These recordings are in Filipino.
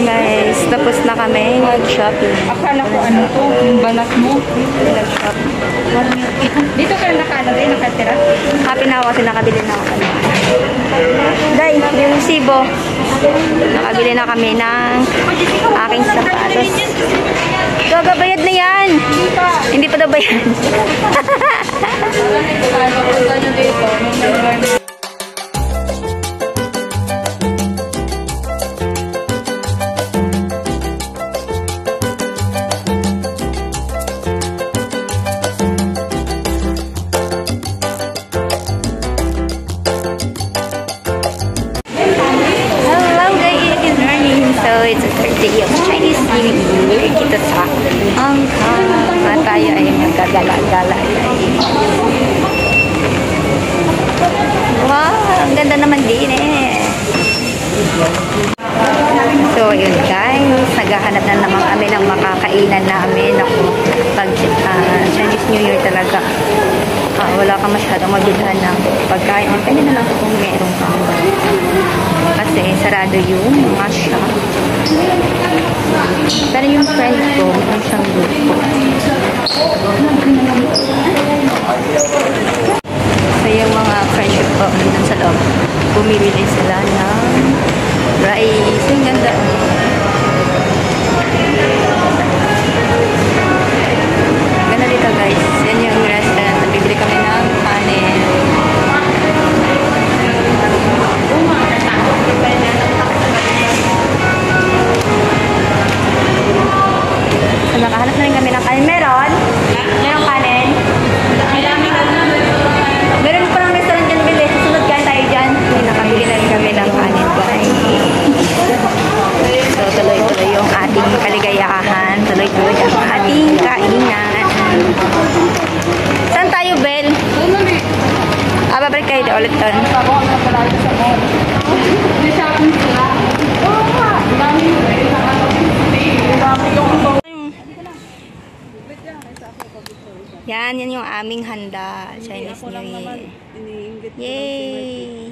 guys, tapos na kami mag-shopping. Akala ko ano to, yung balat mo. Nag-shop. Dito ka nakalagay, nakatira? Happy na ako kasi nakabili na ako. Day, yung sibo. Nakabili na kami ng aking sapatos. Gagabayad na yan. Hindi pa daw bayad. It's the third day of Chinese New Year dito sa Hong Kong. At tayo ay magkagala-gala. Wow! Ang ganda naman din eh. So yun guys, naghahanap na naman kami ng makakainan namin. Pag Chinese New Year talaga, wala ka masyadong mabilhan ng pagkain. Pwede na lang kung meron kang kasi sarado yung mga shop. Pero yung friend ko, yung siyang grupo. So yung mga friendship ko nandun sa loob, bumibili sila ng rice. Ang ganda. Ganda dito guys. Yan yung restaurant. Bibili kami ng kanin. So, nakahanap na rin kami ng kanin. Meron? Merong kanin? Meron pa ng restaurant dyan bili. Susunod kain tayo dyan. Nakabili na rin kami ng kanin guys. So, tuloy-tuloy yung ating kaligayahan. Tuloy-tuloy ang ating kainan. Saan tayo, Bel? Babalik kayo ulit doon. Yan yung aming handa. Chinese New Year. Yay!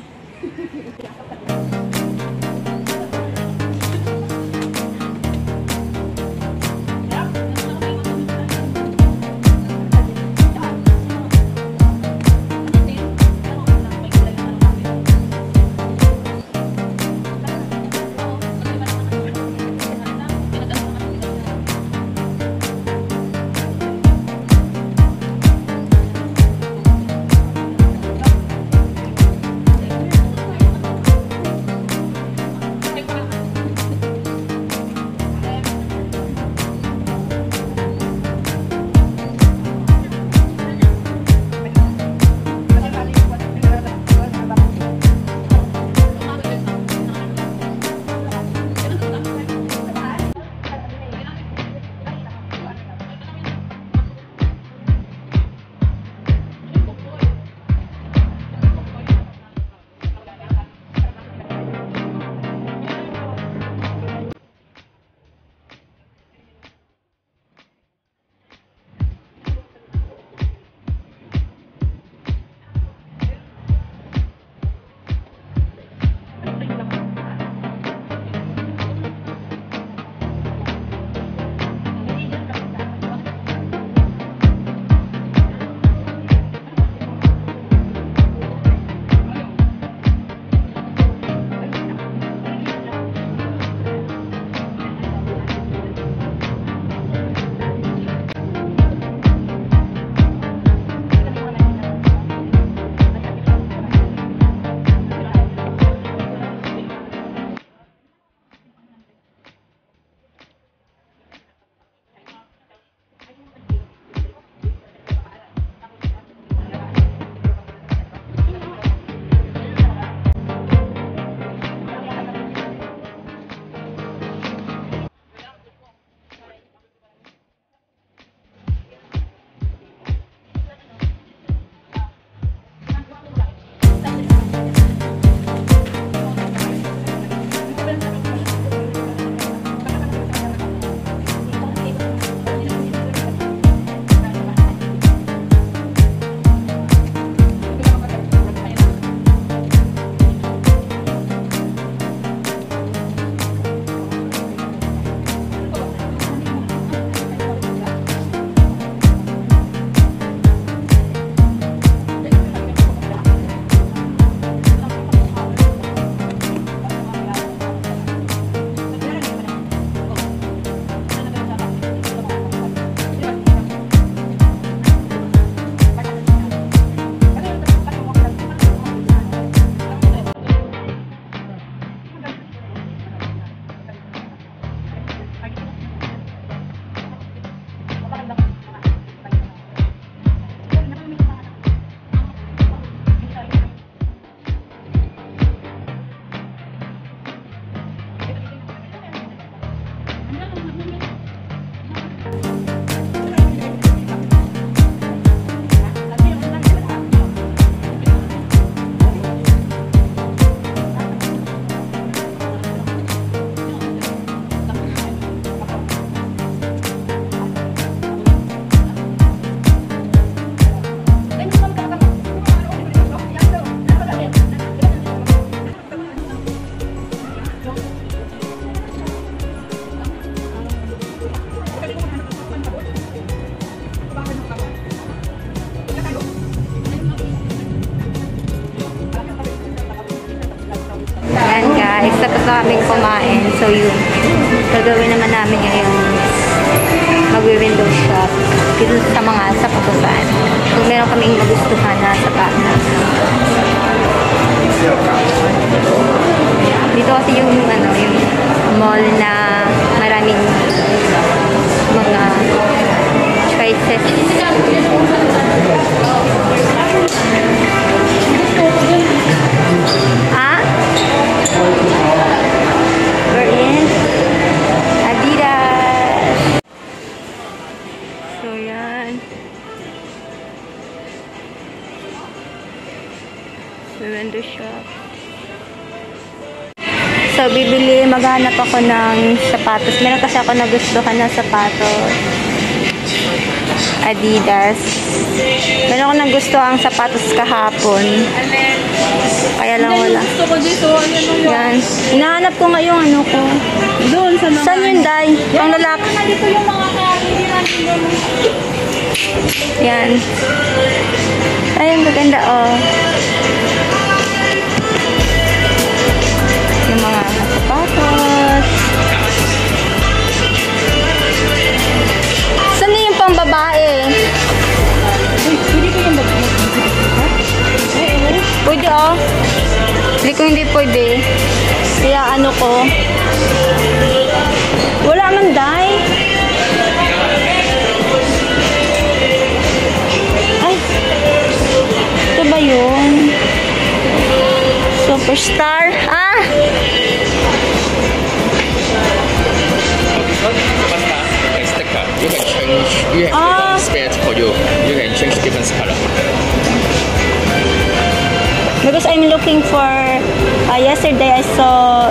Ayan guys, tapos na kami kumain. So yun, gagawin naman namin ngayon magwi-window shop dito sa mga sapatos. Kung meron kaming magustuhan na sapatos. Dito kasi yung yung mall na maraming mga choices. We're in Adidas. So yan. Window shop. So maghanap ako ng sapatos. Meron kasi ako nagustuhan ng sapatos. Adidas. Meron ako nagustuhan ang sapatos kahapon. Kaya lang wala. Gusto ko dito. Yan. Hinahanap ko ngayon ko. Doon sa mga... Saan yun, Day? Pang lalaki. Dito yung mga kakili natin doon. Yan. Ayun, maganda yung mga sapatos. Saan yung pang babae? Pwede ko yung babae. Pwede Hindi ko hindi pwede. Kaya ko. Wala man, Day. Ay. Ito ba yun? Superstar. Sticker. You can change. You have space for you. You can change different color. Because I'm looking for, yesterday I saw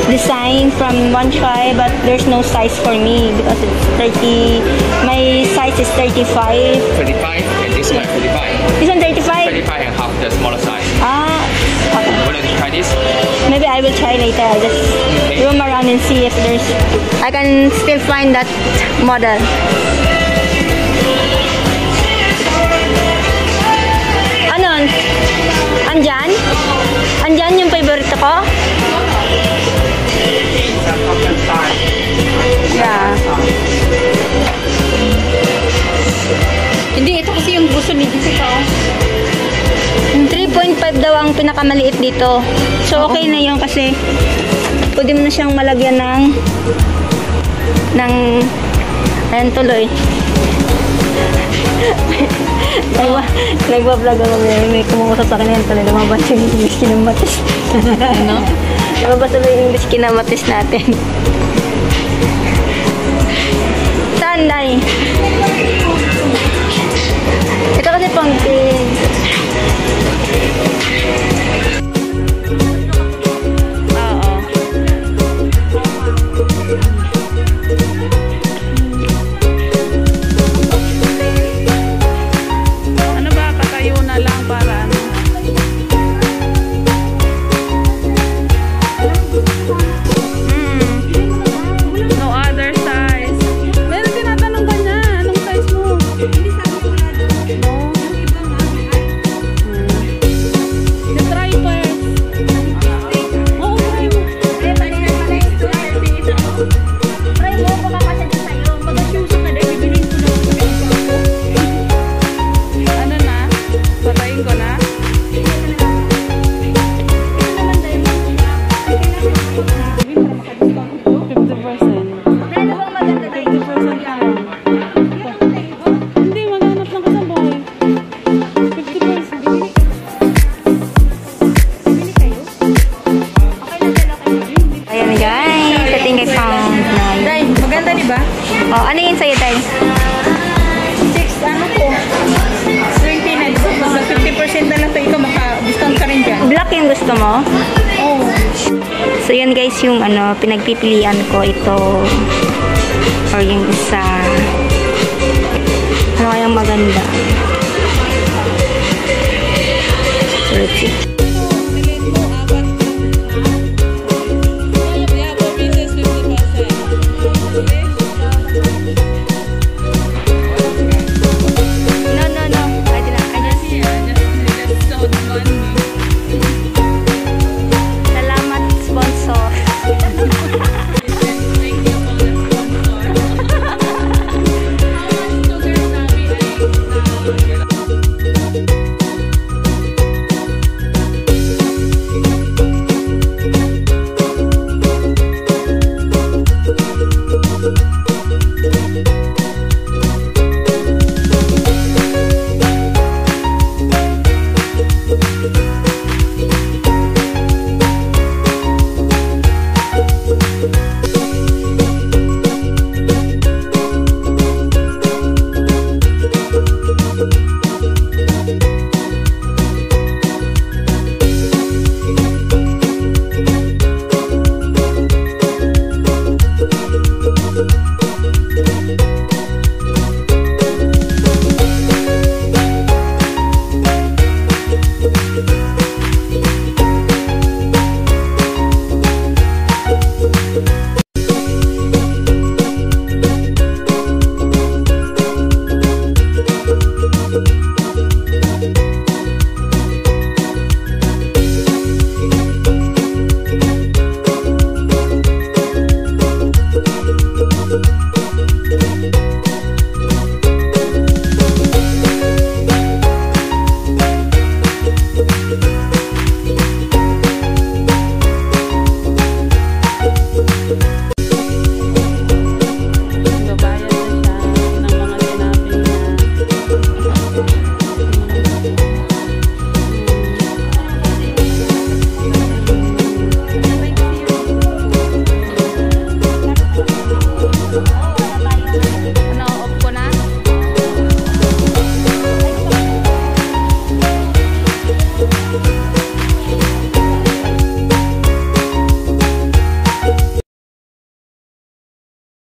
design from one try, but there's no size for me because it's 30, my size is 35. 35 and this one 35. This one 35? 35 and half the smaller size. Okay. Want to try this? Maybe I will try later. I'll just roam around and see if I can still find that model. Andyan? Andyan yung favorite ko? Yeah. Hindi, ito kasi yung gusto ni Jessica. 3.5 daw ang pinakamaliit dito. So, okay na yun kasi pwede mo na siyang malagyan ng ayan tuloy. Nagbablog ako, may kumukusap sa akin yan tuloy. Lumabas yung English kinamatis. Ano? Lumabas tuloy yung English kinamatis natin. Saan, Day? Ito kasi pang sa'yo, Tay? 6, ano po? 29. Mag 50% na lang to. Ikaw maka-discount ka rin dyan. Black yung gusto mo? Oh. So, yun guys, yung pinagpipilian ko ito. Or yung isa. Ano kayang maganda? So, let's see.